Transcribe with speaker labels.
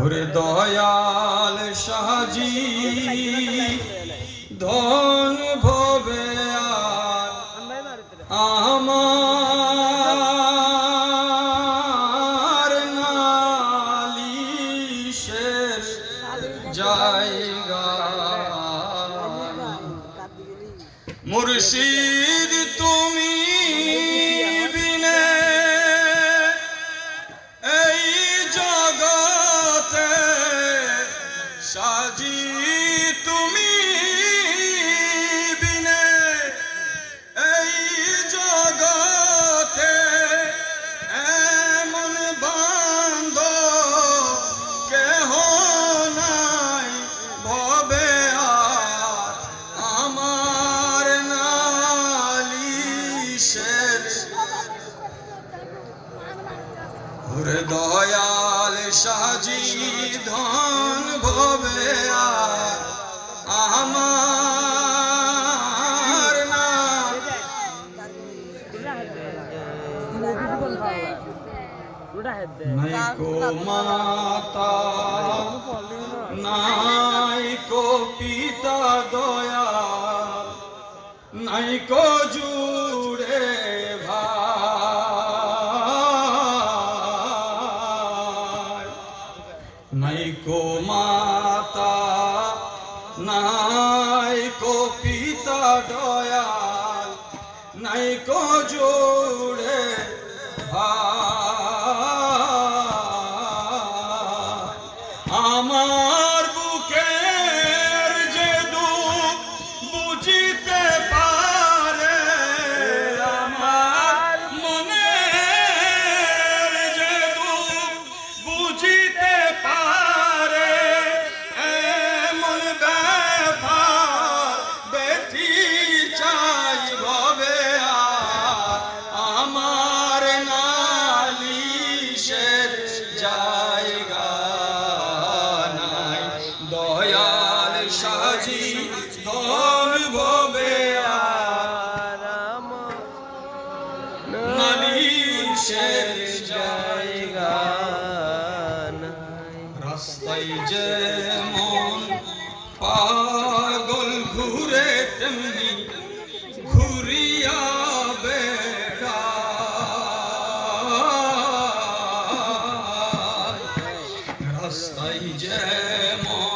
Speaker 1: ওরে দয়াল শাহজি ধন ভবে আর আমার নালিশের জায়গা মুর্শিদ তুমি বিনে এই জগতে সাজি তুমি বিনে এই জগতে এমন বান্ধব কেহ নাই ভবে আর আমার নালিশের ওরে দয়াল সাজি ধন ভবে আর আমার না নাইকো মাতা নাইকো পিতা দয়াল নাইকো জুড়ে ভাই নাইকো মাতা নাইকো পিতা দয়াল নাইকো জুড়ে আমার বুকের যে দুঃখ বুঝিতে পারে আমার মনের যে দুঃখ বুঝিতে পারে এমন ব্যথা ব্যথি চাই ভবে আর আমার নালিশের জায়গা নাই দয়াল সাজি ধন ভবে আর নালিশের জায়গা রাস্তায় যেমন পাগল ঘুরে তেমনি ঘুরিয়া বেড়ায় রাস্তায় যেমন